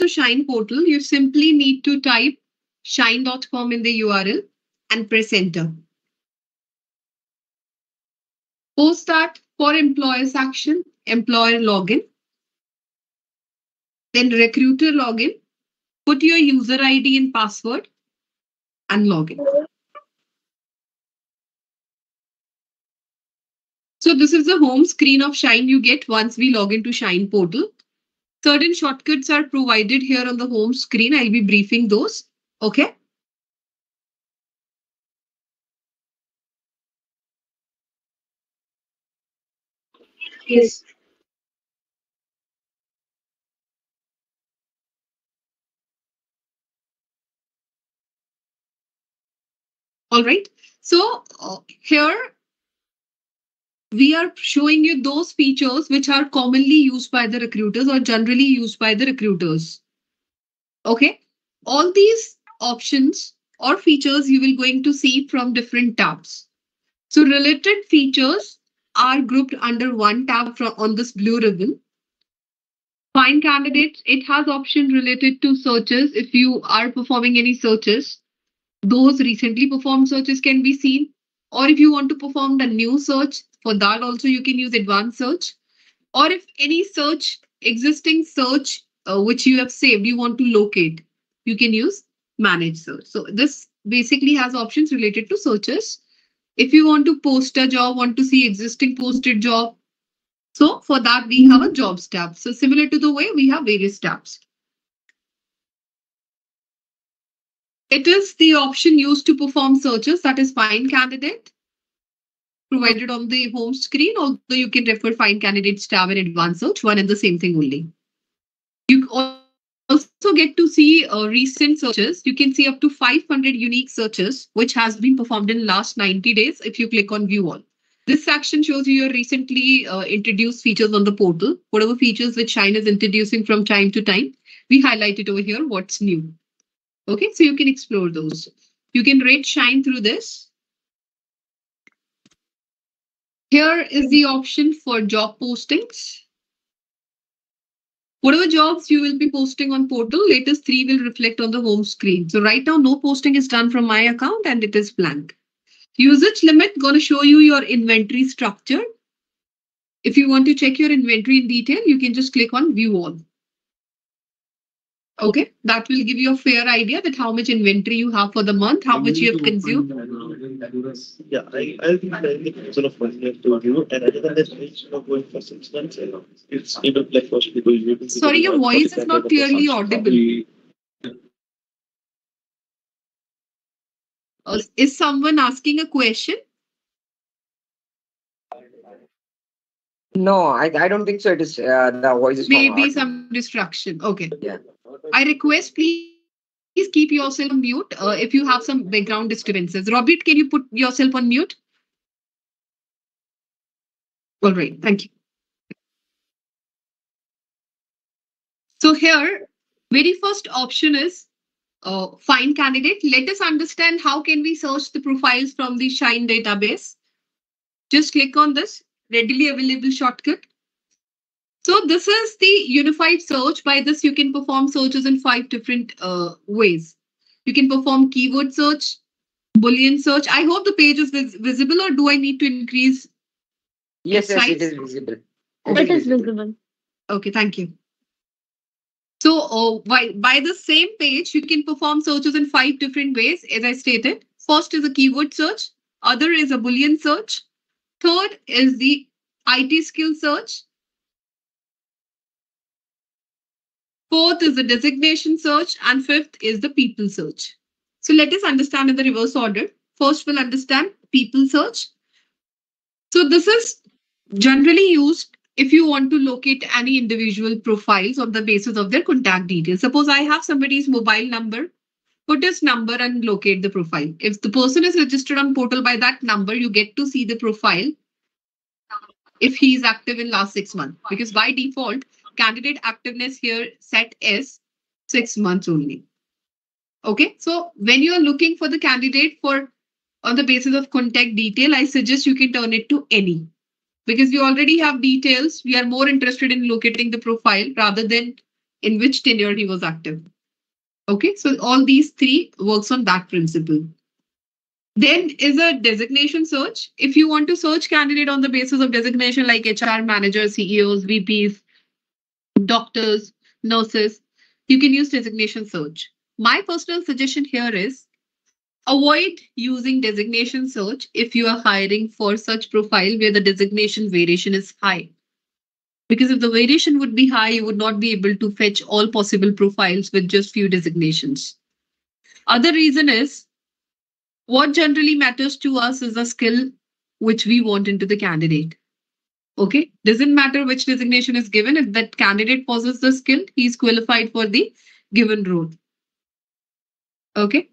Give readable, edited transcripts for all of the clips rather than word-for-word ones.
to Shine portal, you simply need to type shine.com in the URL and press enter. Post that, for employer section, employer login, then recruiter login, put your user ID and password and login. So this is the home screen of Shine you get once we log into Shine portal. Certain shortcuts are provided here on the home screen. I'll be briefing those. Okay. Yes. All right. So here we are showing you those features which are commonly used by the recruiters or generally used by the recruiters. Okay. All these options or features you will going to see from different tabs. So related features are grouped under one tab on this blue ribbon. Find candidates. It has option related to searches. If you are performing any searches, those recently performed searches can be seen. Or if you want to perform the new search, for that also you can use advanced search. Or if any search, existing search which you have saved, you want to locate, you can use manage search. So this basically has options related to searches. If you want to post a job, want to see existing posted job, so for that we have a jobs tab. So similar to the way we have various tabs. It is the option used to perform searches, that is find candidate, provided on the home screen, although you can refer find candidates tab and advanced search, one and the same thing only. You also get to see recent searches. You can see up to 500 unique searches, which has been performed in last 90 days if you click on view all. This section shows you your recently introduced features on the portal. Whatever features which Shine is introducing from time to time, we highlight it over here, what's new. Okay, so you can explore those. You can rate Shine through this. Here is the option for job postings. Whatever jobs you will be posting on portal, latest 3 will reflect on the home screen. So right now, no posting is done from my account and it is blank. Usage limit, going to show you your inventory structure. If you want to check your inventory in detail, you can just click on view all. Okay, that will give you a fair idea that how much inventory you have for the month, how much you have consumed. Yeah, I'll be planning the proposal of 1 year to review, and other than that, it's not going for 6 months. It's like for people. Sorry, your voice is not clearly audible. Is someone asking a question? No, I don't think so. It is the voice is maybe some distraction. Okay. Yeah. I request please keep yourself on mute if you have some background disturbances. Robert, can you put yourself on mute? All right, thank you. So here, very first option is find candidate. Let us understand how can we search the profiles from the Shine database. Just click on this readily available shortcut. So this is the unified search. By this, you can perform searches in 5 different ways. You can perform keyword search, Boolean search. I hope the page is visible, or do I need to increase? Yes, it is visible. It is visible. Okay, thank you. So by the same page, you can perform searches in 5 different ways, as I stated. First is a keyword search. Other is a Boolean search. Third is the IT skill search. Fourth is the designation search, and fifth is the people search. So let us understand in the reverse order. First, we'll understand people search. So this is generally used if you want to locate any individual profiles on the basis of their contact details. Suppose I have somebody's mobile number, put his number and locate the profile. If the person is registered on portal by that number, you get to see the profile if he is active in last 6 months, because by default, candidate activeness here set is 6 months only. Okay, so when you are looking for the candidate for on the basis of contact detail, I suggest you can turn it to any, because you already have details. We are more interested in locating the profile rather than in which tenure he was active. Okay, so all these three works on that principle. Then is a designation search. If you want to search candidate on the basis of designation like HR managers, CEOs, VPs, doctors, nurses, you can use designation search. My personal suggestion here is avoid using designation search if you are hiring for such profile where the designation variation is high. Because if the variation would be high, you would not be able to fetch all possible profiles with just few designations. Other reason is what generally matters to us is the skill which we want into the candidate. Okay, doesn't matter which designation is given. If that candidate possesses the skill, he's qualified for the given role. Okay.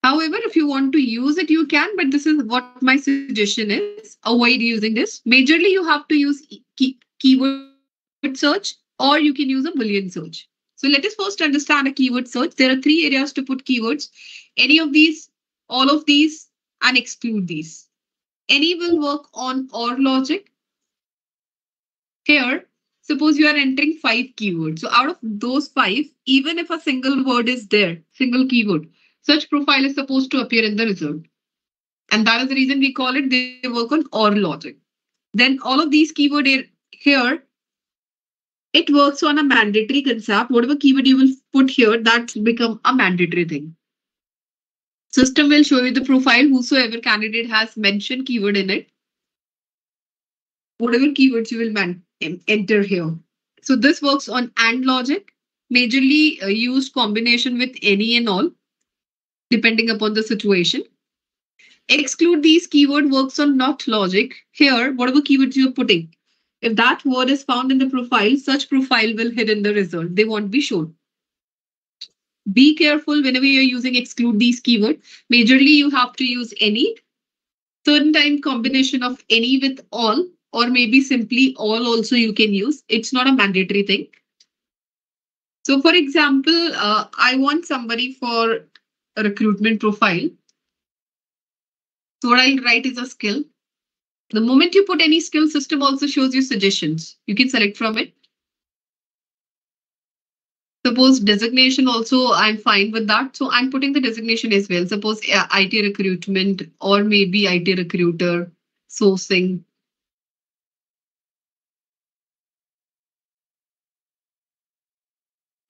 However, if you want to use it, you can, but this is what my suggestion is. Avoid using this. Majorly, you have to use keyword search or you can use a Boolean search. So let us first understand a keyword search. There are three areas to put keywords. Any of these, all of these, and exclude these. Any will work on OR logic. Here, suppose you are entering 5 keywords. So out of those 5, even if a single word is there, single keyword, such profile is supposed to appear in the result. And that is the reason we call it, they work on OR logic. Then all of these keyword here, it works on a mandatory concept. Whatever keyword you will put here, that's become a mandatory thing. System will show you the profile, whosoever candidate has mentioned keyword in it. Whatever keywords you will enter here. So this works on AND logic, majorly used combination with any and all, depending upon the situation. Exclude these keyword works on NOT logic. Here, whatever keywords you're putting, if that word is found in the profile, such profile will hit in the result. They won't be shown. Be careful whenever you're using exclude these keywords. Majorly, you have to use any. Certain time combination of any with all, or maybe simply all also you can use. It's not a mandatory thing. So for example, I want somebody for a recruitment profile. So what I'll write is a skill. The moment you put any skill, system also shows you suggestions. You can select from it. Suppose designation also, I'm fine with that. So I'm putting the designation as well. Suppose IT recruitment or maybe IT recruiter, sourcing.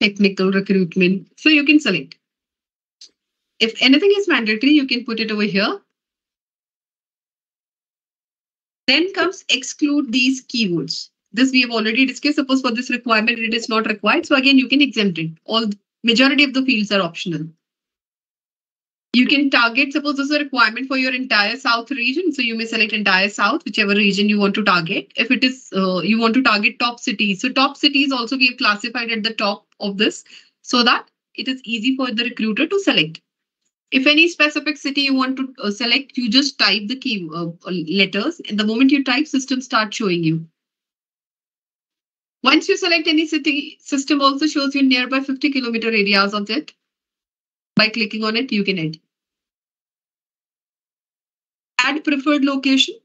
Technical recruitment. So you can select. If anything is mandatory, you can put it over here. Then comes exclude these keywords. This we have already discussed. Suppose for this requirement, it is not required. So again, you can exempt it. All majority of the fields are optional. You can target, suppose this is a requirement for your entire South region. So you may select entire South, whichever region you want to target. If it is, you want to target top cities. So top cities also we have classified at the top of this so that it is easy for the recruiter to select. If any specific city you want to select, you just type the key letters. And the moment you type, system starts showing you. Once you select any city, system also shows you nearby 50-kilometer areas of it. By clicking on it, you can add. Add preferred location.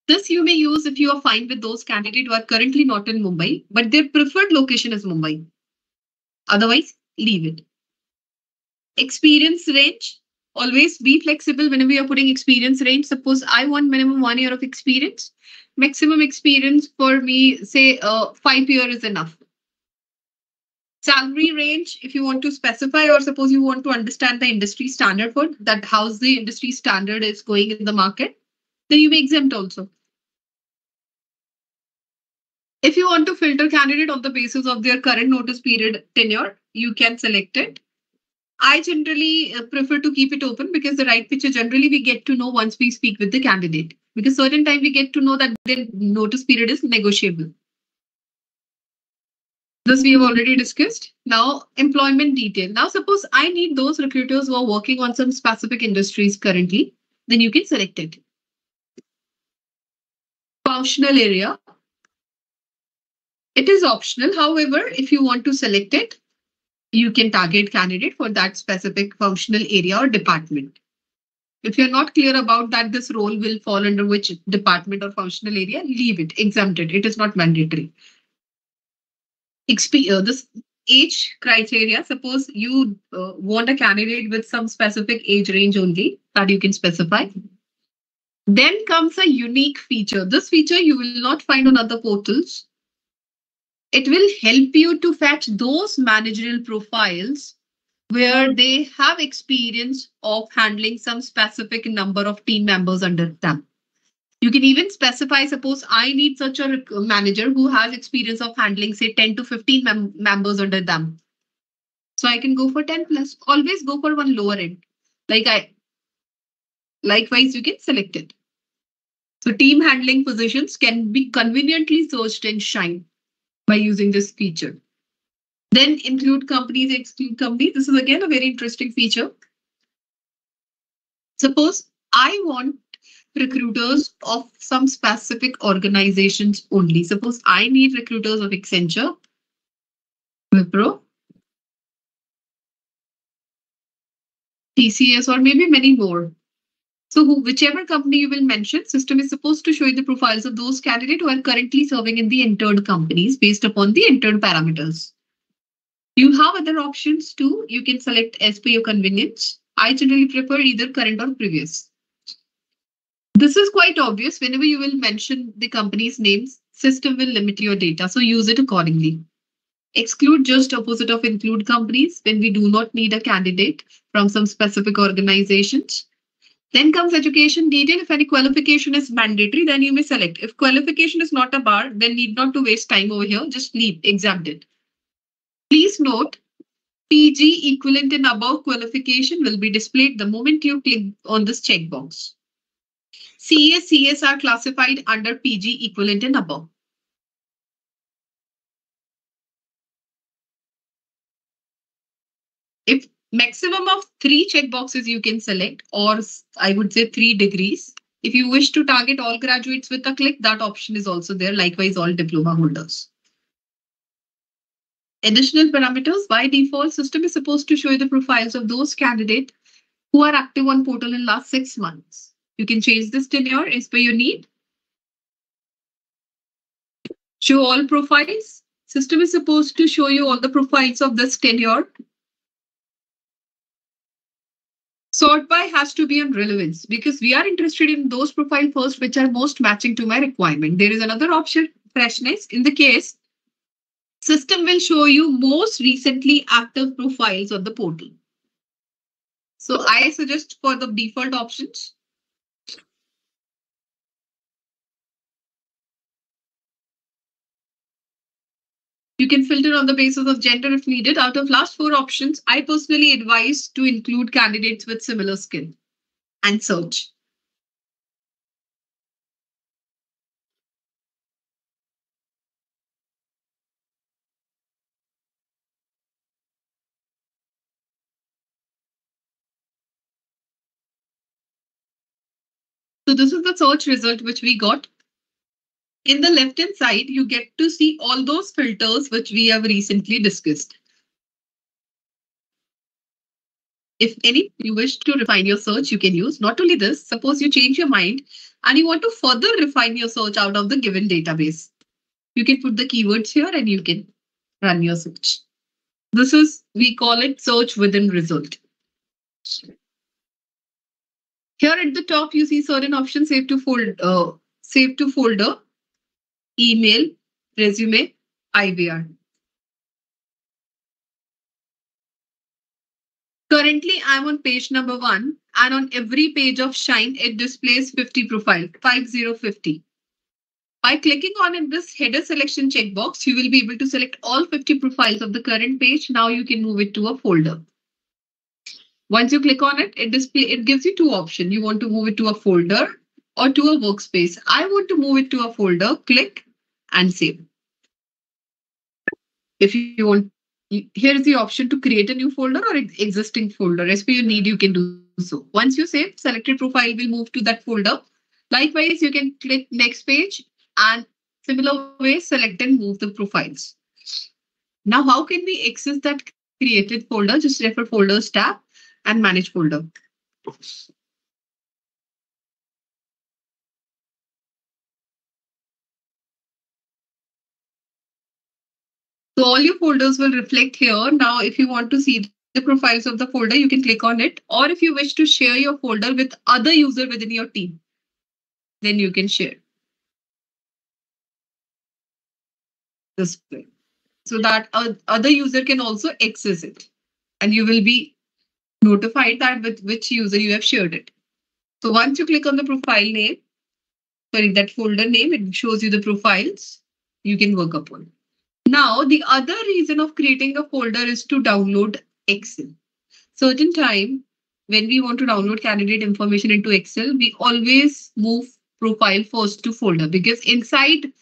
This you may use if you are fine with those candidates who are currently not in Mumbai, but their preferred location is Mumbai. Otherwise, leave it. Experience range. Always be flexible whenever you're putting experience range. Suppose I want minimum 1 year of experience. Maximum experience for me, say 5 years is enough. Salary range, if you want to specify, or suppose you want to understand the industry standard for that, how's the industry standard is going in the market, then you may exempt also. If you want to filter candidate on the basis of their current notice period tenure, you can select it. I generally prefer to keep it open because the right picture generally we get to know once we speak with the candidate. Because certain time we get to know that their notice period is negotiable. This we have already discussed. Now, employment detail. Now, suppose I need those recruiters who are working on some specific industries currently, then you can select it. Functional area. It is optional. However, if you want to select it, you can target candidate for that specific functional area or department. If you're not clear about that, this role will fall under which department or functional area, leave it, exempt it. It is not mandatory. This age criteria, suppose you want a candidate with some specific age range only that you can specify. Then comes a unique feature. This feature you will not find on other portals. It will help you to fetch those managerial profiles where they have experience of handling some specific number of team members under them. You can even specify, suppose I need such a manager who has experience of handling, say, 10 to 15 members under them. So I can go for 10 plus. Always go for one lower end. Likewise, you can select it. So team handling positions can be conveniently searched in Shine by using this feature. Then include companies, exclude companies. This is again a very interesting feature. Suppose I want recruiters of some specific organizations only. Suppose I need recruiters of Accenture, Wipro, TCS, or maybe many more. So whichever company you will mention, system is supposed to show you the profiles of those candidates who are currently serving in the entered companies based upon the entered parameters. You have other options too. You can select as per your convenience. I generally prefer either current or previous. This is quite obvious. Whenever you will mention the company's names, system will limit your data, so use it accordingly. Exclude, just opposite of include companies, when we do not need a candidate from some specific organizations. Then comes education detail. If any qualification is mandatory, then you may select. If qualification is not a bar, then need not to waste time over here. Just leave, exempt it. Please note, PG equivalent and above qualification will be displayed the moment you click on this checkbox. CA, CS are classified under PG equivalent and above. If maximum of 3 checkboxes you can select, or I would say 3 degrees. If you wish to target all graduates with a click, that option is also there. Likewise, all diploma holders. Additional parameters, by default, system is supposed to show you the profiles of those candidates who are active on portal in last 6 months. You can change this tenure as per your need. Show all profiles. System is supposed to show you all the profiles of this tenure. Sort by has to be on relevance because we are interested in those profiles first which are most matching to my requirement. There is another option, freshness. In the case, system will show you most recently active profiles on the portal. So I suggest for the default options. You can filter on the basis of gender if needed. Out of last 4 options, I personally advise to include candidates with similar skill and search. So this is the search result which we got. In the left-hand side, you get to see all those filters which we have recently discussed. If any you wish to refine your search, you can use. Not only this, suppose you change your mind and you want to further refine your search out of the given database. You can put the keywords here and you can run your search. This is, we call it search within result. Here at the top, you see certain options, save to folder, email, resume, IVR. Currently, I'm on page number 1, and on every page of Shine, it displays 50 profile, 5050. By clicking on this header selection checkbox, you will be able to select all 50 profiles of the current page. Now you can move it to a folder. Once you click on it, it gives you 2 options. You want to move it to a folder or to a workspace. I want to move it to a folder, click and save. If you want, here is the option to create a new folder or existing folder. As per your need, you can do so. Once you save, selected profile will move to that folder. Likewise, you can click next page and similar way select and move the profiles. Now, how can we access that created folder? Just refer folders tab and manage folder. So all your folders will reflect here. Now, if you want to see the profiles of the folder, you can click on it. Or if you wish to share your folder with other user within your team, then you can share this way. So that other user can also access it. And you will be notified that with which user you have shared it. So once you click on the profile name, sorry, that folder name, it shows you the profiles you can work upon. Now, the other reason of creating a folder is to download Excel. Certain time when we want to download candidate information into Excel, we always move profile first to folder because inside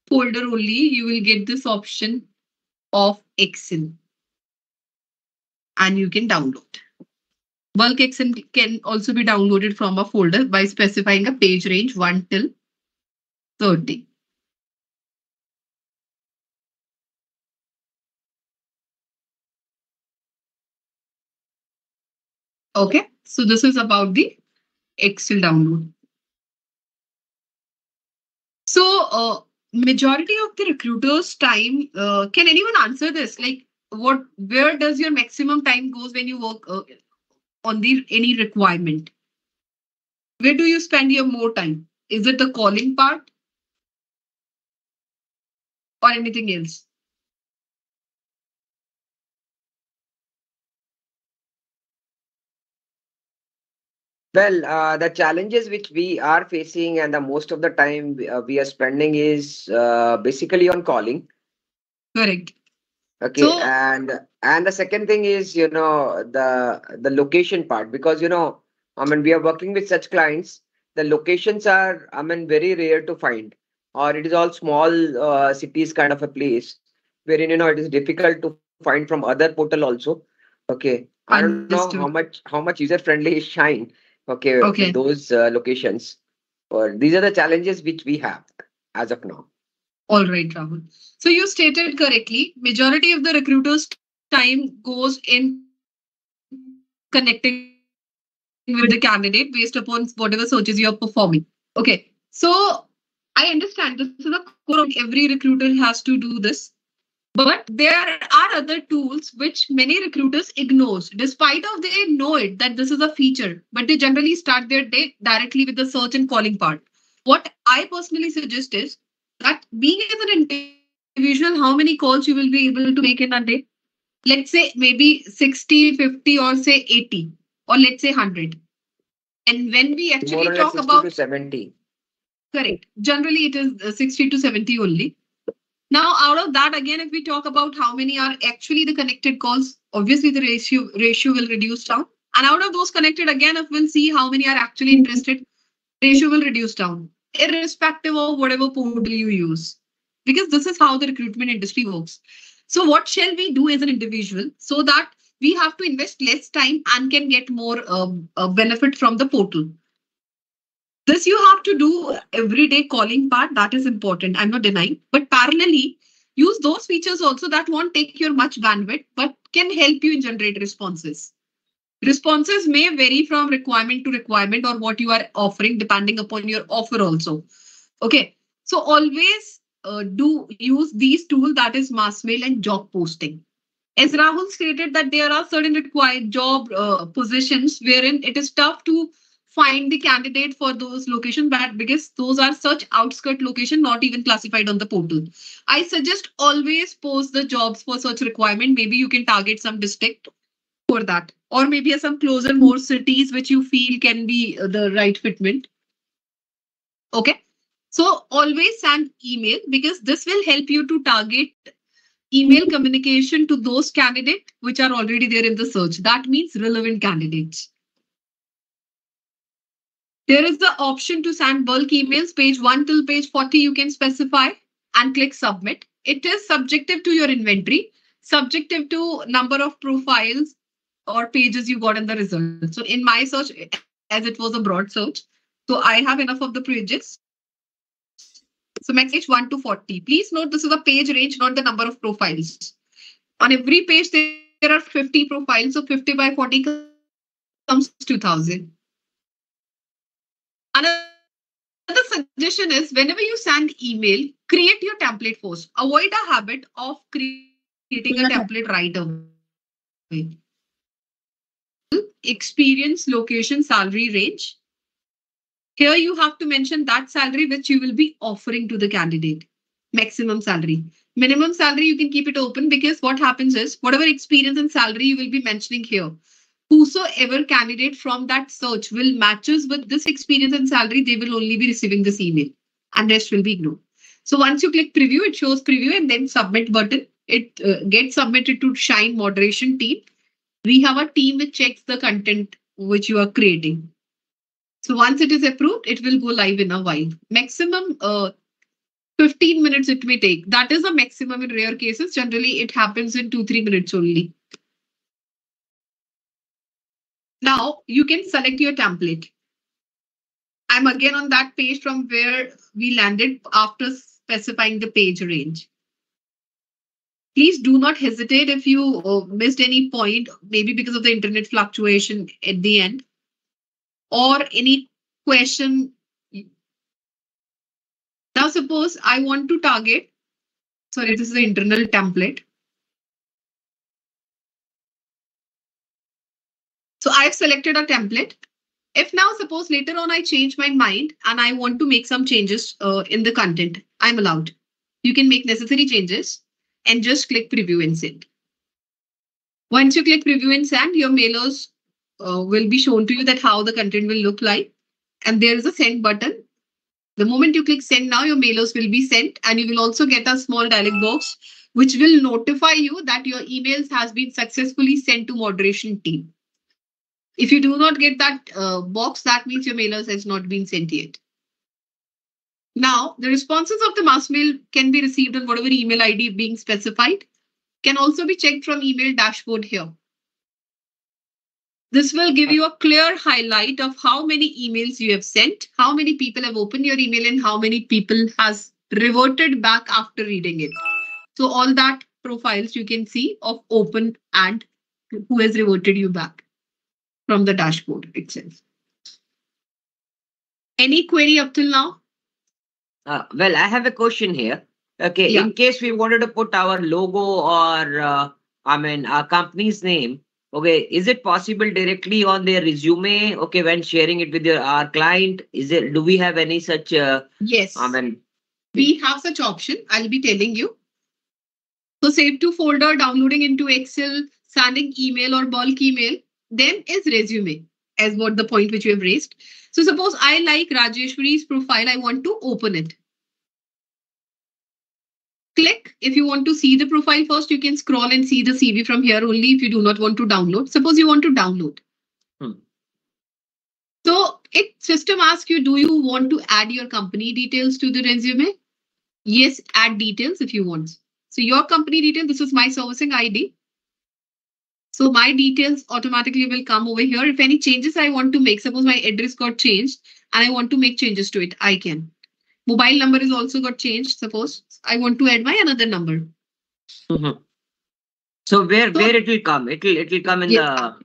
folder only you will get this option of Excel and you can download. Bulk Excel can also be downloaded from a folder by specifying a page range 1 till 30. Okay, so this is about the Excel download. So, majority of the recruiters' time, can anyone answer this? Like, where does your maximum time goes when you work on the any requirement? Where do you spend your more time? Is it the calling part or anything else? Well, the challenges which we are facing and the most of the time we are spending is basically on calling. Correct. Okay, So, and the second thing is, the location part, because I mean, we are working with such clients. The locations are, I mean, very rare to find, or it is all small cities kind of a place wherein it is difficult to find from other portal also. Okay, I don't know understood. how much user friendly is Shine. Okay, with Okay. those locations, but these are the challenges which we have as of now. All right, Rahul. So you stated correctly. Majority of the recruiters' time goes in connecting with the candidate based upon whatever searches you are performing. Okay. So I understand this is a core of every recruiter has to do this. But there are other tools which many recruiters ignores, despite of they know it that this is a feature, but they generally start their day directly with the search and calling part. What I personally suggest is that being as an individual, how many calls you will be able to make in a day? Let's say maybe 60, 50, or say 80, or let's say 100. And when we actually talk about More or less correct, 60 to generally it 70. is 60 to 70 only. Now, out of that, again, if we talk about how many are actually the connected calls, obviously the ratio will reduce down. And out of those connected, again, if we'll see how many are actually interested, ratio will reduce down, irrespective of whatever portal you use. Because this is how the recruitment industry works. So, what shall we do as an individual so that we have to invest less time and can get more benefit from the portal? This you have to do everyday calling part. That is important. I'm not denying. But parallelly, use those features also that won't take your much bandwidth, but can help you in generate responses. Responses may vary from requirement to requirement or what you are offering, depending upon your offer also. Okay. So always do use these tools, that is mass mail and job posting. As Rahul stated that there are certain required job positions wherein it is tough to find the candidate for those locations, but because those are such outskirt location not even classified on the portal. I suggest always post the jobs for such requirement. Maybe you can target some district for that, or maybe some closer more cities which you feel can be the right fitment. Okay, so always send email because this will help you to target email communication to those candidates which are already there in the search. That means relevant candidates. There is the option to send bulk emails, page 1 till page 40, you can specify and click submit. It is subjective to your inventory, subjective to number of profiles or pages you got in the result. So in my search, as it was a broad search, so I have enough of the pages. So max page 1 to 40. Please note this is a page range, not the number of profiles. On every page, there are 50 profiles. So 50 by 40 comes 2000. Another suggestion is whenever you send email, create your template first. Avoid a habit of creating multiple templates creating a template right away. Experience, location, salary range. Here you have to mention that salary which you will be offering to the candidate. Maximum salary. Minimum salary, you can keep it open because what happens is whatever experience and salary you will be mentioning here, whosoever candidate from that search will matches with this experience and salary, they will only be receiving this email and rest will be ignored. So once you click preview, it shows preview and then submit button. It gets submitted to Shine moderation team. We have a team which checks the content which you are creating. So once it is approved, it will go live in a while. Maximum 15 minutes it may take. That is a maximum in rare cases. Generally, it happens in 2-3 minutes only. Now you can select your template. I'm again on that page from where we landed after specifying the page range. Please do not hesitate if you missed any point, maybe because of the internet fluctuation at the end, or any question. Now, suppose I want to target, sorry, this is the internal template. So I've selected a template. If now suppose later on I change my mind and I want to make some changes in the content, I'm allowed. You can make necessary changes and just click preview and send. Once you click preview and send, your mailers will be shown to you that how the content will look like. And there is a send button. The moment you click send now, your mailers will be sent and you will also get a small dialog box which will notify you that your emails has been successfully sent to moderation team. If you do not get that box, that means your mailers has not been sent yet. Now, the responses of the mass mail can be received on whatever email ID being specified, can also be checked from email dashboard here. This will give you a clear highlight of how many emails you have sent, how many people have opened your email, and how many people has reverted back after reading it. So all that profiles you can see of open and who has reverted you back from the dashboard itself. Any query up till now? Well, I have a question here. Okay, Yeah. in case we wanted to put our logo or our company's name, okay, is it possible directly on their resume? Okay, when sharing it with our client, do we have any such? Yes. We have such option. I'll be telling you. So save to folder, downloading into Excel, sending email or bulk email, then is resume as what the point which you have raised. So suppose I like Rajeshwari's profile, I want to open it. Click. If you want to see the profile first, you can scroll and see the CV from here only if you do not want to download. Suppose you want to download. So it system asks you, do you want to add your company details to the resume? Yes, add details if you want. So your company detail, this is my servicing ID. So my details automatically will come over here. If any changes I want to make, suppose my address got changed and I want to make changes to it, I can. Mobile number is also got changed. Suppose I want to add my another number. Mm-hmm. So where it will come? It will come in the.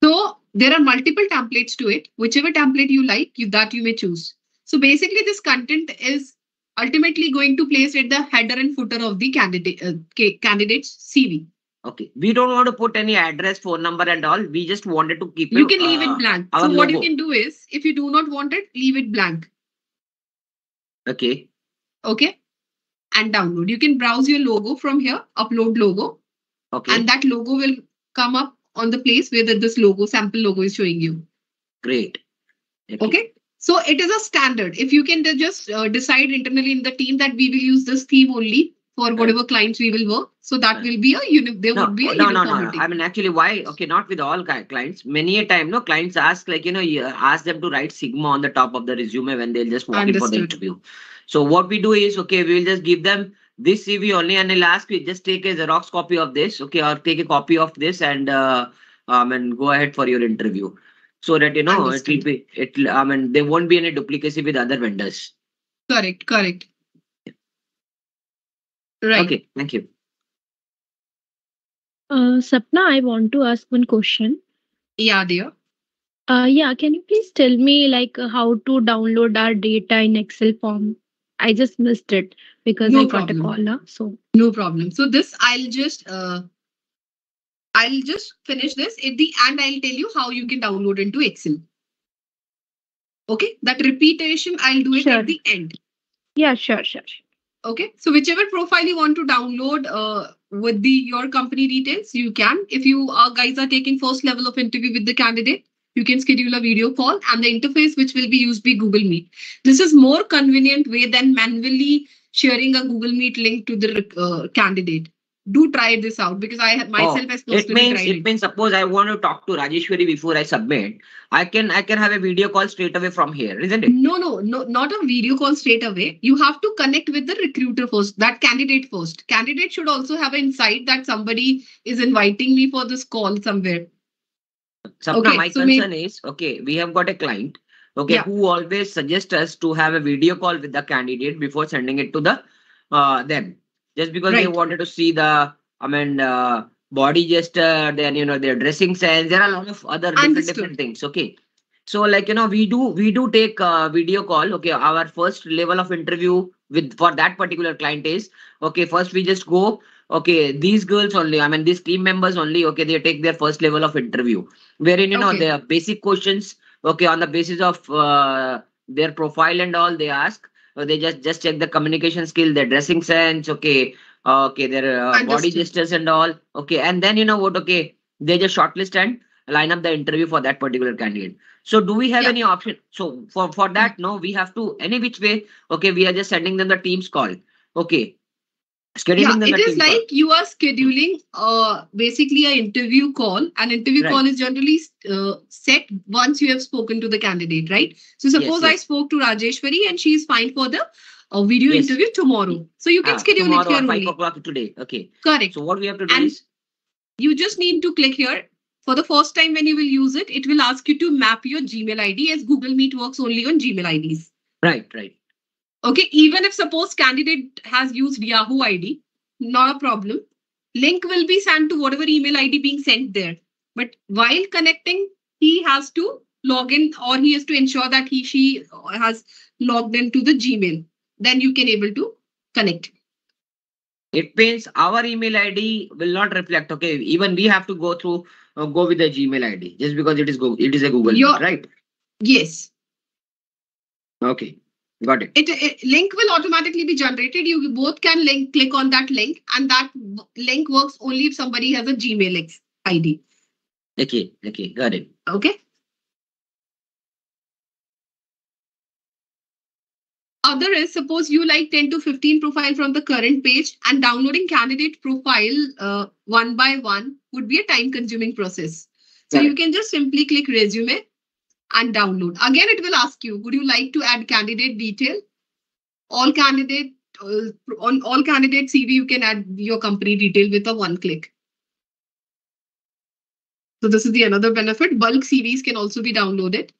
So there are multiple templates to it. Whichever template you like, that you may choose. So basically, this content is ultimately going to place at the header and footer of the candidate's CV. Okay, we don't want to put any address, phone number, and all. We just wanted to keep. You can leave it blank. So what you can do is, if you do not want it, leave it blank. Okay. Okay. And download. You can browse your logo from here. Upload logo. Okay. And that logo will come up on the place where this logo, sample logo is showing you. Great. Okay. So it is a standard. If you can just decide internally in the team that we will use this theme only for whatever clients we will work. So that will be would be a uniformity. I mean, actually, why? Okay, not with all clients. Many a time, clients ask you ask them to write Sigma on the top of the resume when they'll just walk in for the interview. So what we do is, okay, we'll just give them this CV only and I'll ask you just take a Xerox copy of this, okay, or take a copy of this and go ahead for your interview. So that, there won't be any duplicacy with other vendors. Correct. Right. Okay, thank you. Sapna, I want to ask one question. Yeah, dear. Yeah, can you please tell me how to download our data in Excel form? I just missed it because No I got a problem. call now. So No problem. So this I'll just finish this at the end. I'll tell you how you can download into Excel. Okay, that repetition I'll do it sure. at the end. Yeah, sure. Okay, so whichever profile you want to download with your company details, you can. If you guys are taking first level of interview with the candidate, you can schedule a video call and the interface which will be used by Google Meet. This is more convenient way than manually sharing a Google Meet link to the candidate. Do try this out because I myself has It personally means tried it. suppose I want to talk to Rajeshwari before I submit, I can have a video call straight away from here, isn't it? No, not a video call straight away. You have to connect with the recruiter first, that candidate first. Candidate should also have an insight that somebody is inviting me for this call somewhere. Sapna, Okay, my so concern is, okay, we have got a client, okay, Yeah. who always suggests us to have a video call with the candidate before sending it to the them, just because they Right. wanted to see the, body gesture, then their dressing sense. There are a lot of other different Understood. things. Okay, so like we do take video call. Okay, our first level of interview with for that particular client is, okay, first we just go. Okay, these girls only, these team members only, okay, they take their first level of interview, wherein Okay. their basic questions, okay, on the basis of their profile and all, they ask. They just check the communication skill, their dressing sense, okay, okay, their body Understood. gestures and all, okay, and then you know what, okay, they just shortlist and line up the interview for that particular candidate. So do we have Yeah. any option? So for that, no, we have to any which way, okay, we are just sending them the Teams call, okay, Yeah, scheduling them it the is Teams call. like you are scheduling basically an interview call. An interview Right. call is generally set once you have spoken to the candidate, right? So suppose I yes. spoke to Rajeshwari and she is fine for the video Yes. interview tomorrow. So you can schedule it Tomorrow here or 5 only. o'clock today. Okay. Correct. So what we have to do And is, you just need to click here. For the first time when you will use it, it will ask you to map your Gmail ID as Google Meet works only on Gmail IDs. right. Okay, even if suppose candidate has used Yahoo ID, not a problem. Link will be sent to whatever email ID being sent there. But while connecting, he has to log in or he has to ensure that she has logged into the Gmail. Then you can able to connect. It means our email ID will not reflect. Okay. Even we have to go with the Gmail ID just because it is a Google Meet, right? Yes. Okay. Got it. It link will automatically be generated. You both can click on that link, and that link works only if somebody has a Gmail ID. Okay. Got it. Okay. Other is suppose you like 10 to 15 profile from the current page and downloading candidate profile one by one would be a time consuming process. So you can just simply click resume and download. Again, it will ask you, would you like to add candidate detail? On all candidate CV, you can add your company detail with a one click. So this is the another benefit. Bulk CVs can also be downloaded.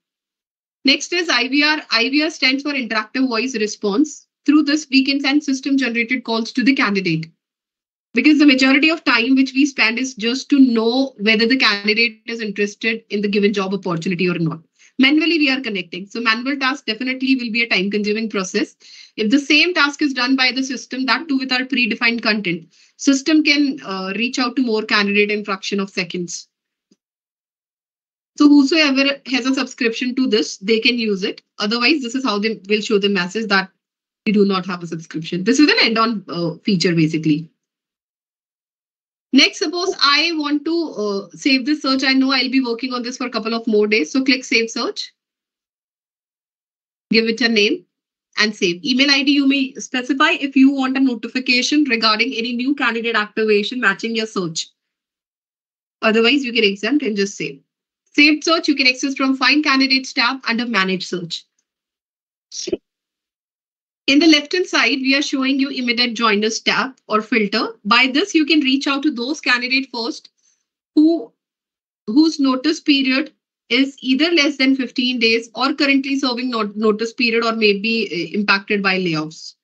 Next is IVR. IVR stands for interactive voice response. Through this, we can send system generated calls to the candidate. Because the majority of time which we spend is just to know whether the candidate is interested in the given job opportunity or not. Manually, we are connecting. So manual task definitely will be a time consuming process. If the same task is done by the system, that too with our predefined content, system can reach out to more candidate in fraction of seconds. So whosoever has a subscription to this, they can use it. Otherwise, this is how they will show the message that we do not have a subscription. This is an add-on feature basically. Next, suppose I want to save this search. I know I'll be working on this for a couple of more days. So click Save Search. Give it a name and save. Email ID you may specify if you want a notification regarding any new candidate activation matching your search. Otherwise, you can exempt and just save. Saved search you can access from Find Candidates tab under Manage Search. In the left-hand side, we are showing you immediate joiners tab or filter. By this, you can reach out to those candidates first whose notice period is either less than 15 days or currently serving notice period or may be impacted by layoffs.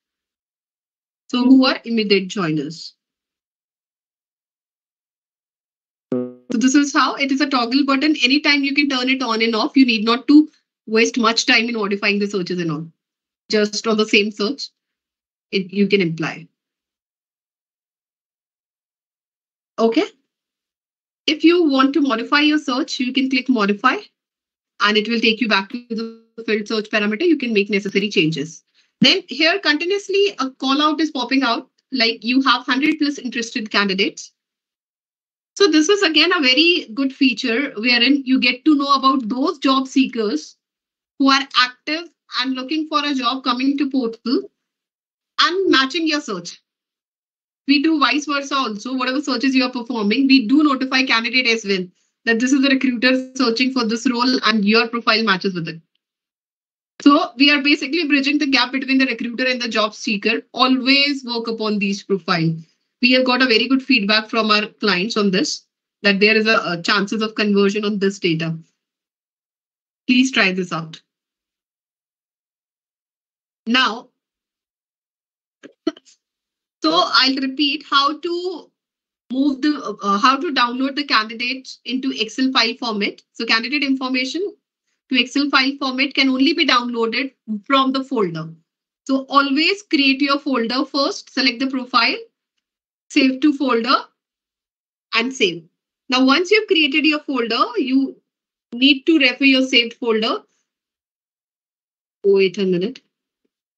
So who are immediate joiners. So this is how it is a toggle button. Anytime you can turn it on and off. You need not to waste much time in modifying the searches and all. Just on the same search. you can imply. Okay. If you want to modify your search, you can click modify and it will take you back to the field search parameter. You can make necessary changes. Then here continuously a call out is popping out like you have 100 plus interested candidates. So this is again a very good feature wherein you get to know about those job seekers who are active and looking for a job coming to portal and matching your search. We do vice versa also. Whatever searches you are performing, we do notify candidate as well that this is the recruiter searching for this role and your profile matches with it. So we are basically bridging the gap between the recruiter and the job seeker. Always work upon these profiles. We have got a very good feedback from our clients on this, that there is a chances of conversion on this data. Please try this out. Now, so I'll repeat how to move the how to download the candidates into Excel file format. So candidate information to Excel file format can only be downloaded from the folder. So always create your folder first, select the profile, save to folder and save. Now, once you've created your folder, you need to refer your saved folder. Wait a minute.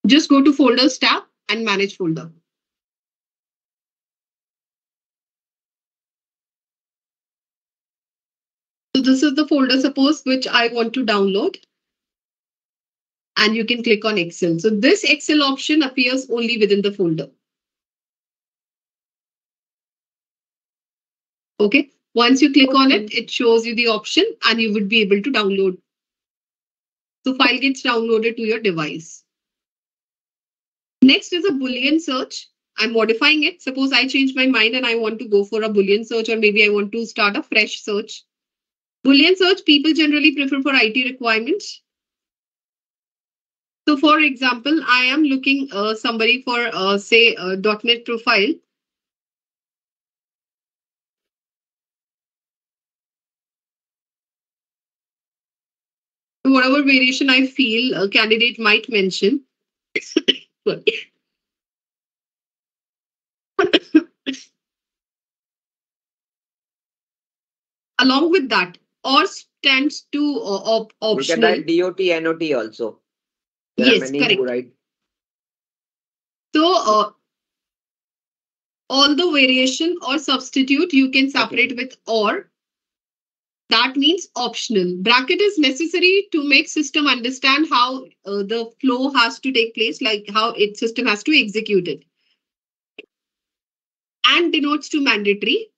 Just go to folders tab and manage folder. So this is the folder, suppose, which I want to download. And you can click on Excel. So this Excel option appears only within the folder. Okay. Once you click on it, it shows you the option and you would be able to download. So file gets downloaded to your device. Next is a Boolean search. I'm modifying it. Suppose I change my mind and I want to go for a Boolean search, or maybe I want to start a fresh search. Boolean search people generally prefer for IT requirements. So for example, I am looking somebody for say .NET profile. Whatever variation I feel a candidate might mention. Along with that, or stands to optional. You can write DOT, NOT also. There Yes, are many correct. who write. So all the variation or substitute you can separate with or. That means optional. Bracket is necessary to make system understand how the flow has to take place, like how its system has to execute it. And denotes to mandatory.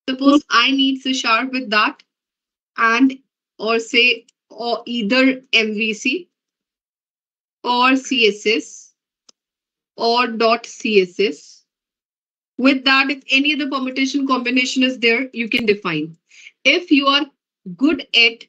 Suppose I need C# with that and or say or either MVC or CSS or .css. With that, if any other permutation combination is there, you can define. If you are good at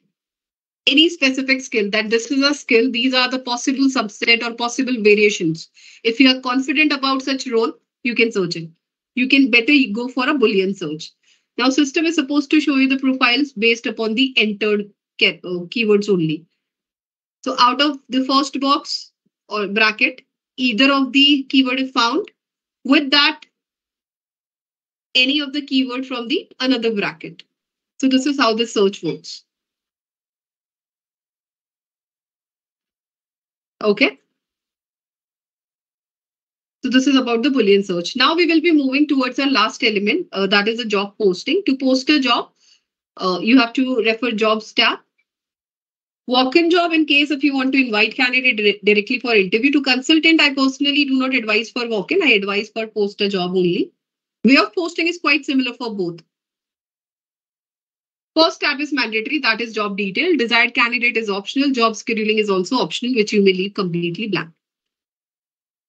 any specific skill, that this is a skill, these are the possible subset or possible variations. If you are confident about such role, you can search it. You can better go for a Boolean search. Now, system is supposed to show you the profiles based upon the entered keywords only. So out of the first box or bracket, either of the keyword is found. With that, any of the keyword from the another bracket. So this is how the search works. Okay. So this is about the Boolean search. Now we will be moving towards our last element, that is a job posting. To post a job, you have to refer jobs tab. Walk-in job in case if you want to invite candidate directly for interview. To consultant, I personally do not advise for walk-in. I advise for post a job only. Way of posting is quite similar for both. First tab is mandatory, that is job detail. Desired candidate is optional. Job scheduling is also optional, which you may leave completely blank.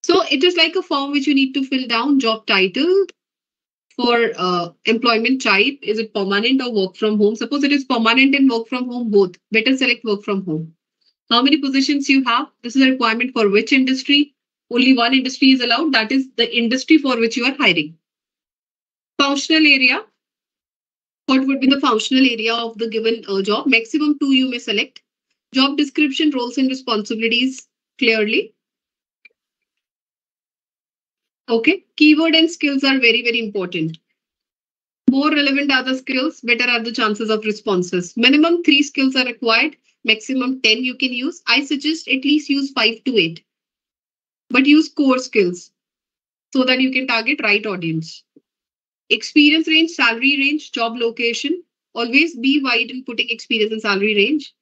So it is like a form which you need to fill down. Job title for employment type. Is it permanent or work from home? Suppose it is permanent and work from home both. Better select work from home. How many positions you have? This is a requirement for which industry? Only one industry is allowed. That is the industry for which you are hiring. Functional area. What would be the functional area of the given job? Maximum 2 you may select. Job description, roles and responsibilities clearly. Okay, keyword and skills are very, very important. More relevant are the skills, better are the chances of responses. Minimum 3 skills are required, maximum 10 you can use. I suggest at least use 5 to 8, but use core skills so that you can target right audience. Experience range, salary range, job location. Always be wide in putting experience and salary range.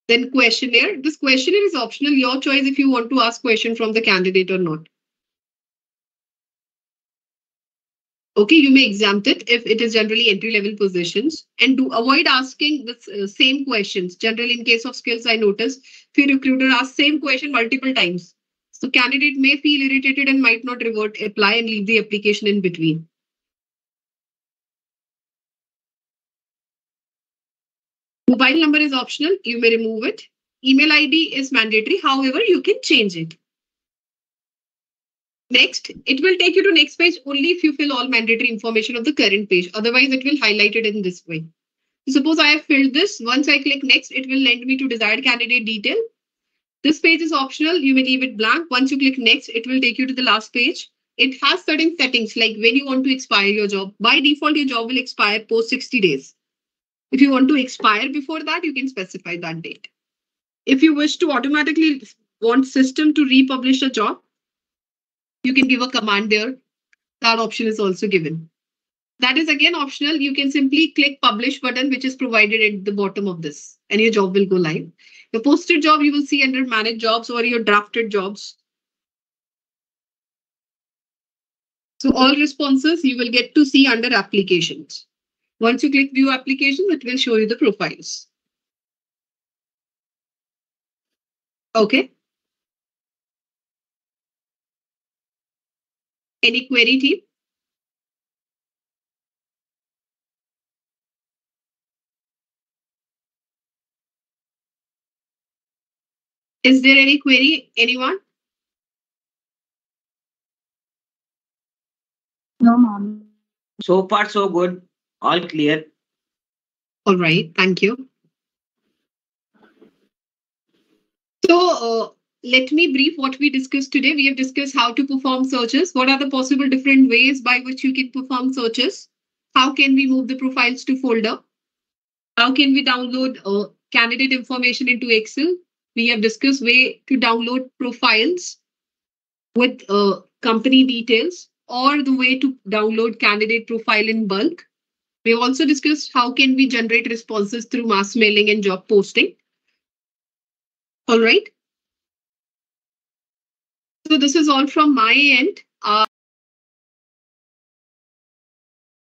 Then questionnaire. This questionnaire is optional. Your choice if you want to ask question from the candidate or not. Okay, you may exempt it if it is generally entry-level positions, and do avoid asking the same questions. Generally, in case of skills, I notice few recruiter ask same question multiple times. So candidate may feel irritated and might not revert, apply and leave the application in between. Mobile number is optional. You may remove it. Email ID is mandatory. However, you can change it. Next, it will take you to next page only if you fill all mandatory information of the current page. Otherwise, it will highlight it in this way. Suppose I have filled this. Once I click next, it will lend me to desired candidate detail. This page is optional. You may leave it blank. Once you click next, it will take you to the last page. It has certain settings like when you want to expire your job. By default, your job will expire post 60 days. If you want to expire before that, you can specify that date. If you wish to automatically want system to republish a job, you can give a command there. That option is also given. That is again optional. You can simply click publish button, which is provided at the bottom of this, and your job will go live. Your posted job you will see under manage jobs or your drafted jobs. So all responses you will get to see under applications. Once you click view applications, it will show you the profiles. Okay. Any query, team? Is there any query? Anyone? No, mom. So far, so good. All clear. All right. Thank you. So let me brief what we discussed today. We have discussed how to perform searches. What are the possible different ways by which you can perform searches? How can we move the profiles to folder? How can we download candidate information into Excel? We have discussed way to download profiles with company details or the way to download candidate profile in bulk. We have also discussed how can we generate responses through mass mailing and job posting. All right. So this is all from my end.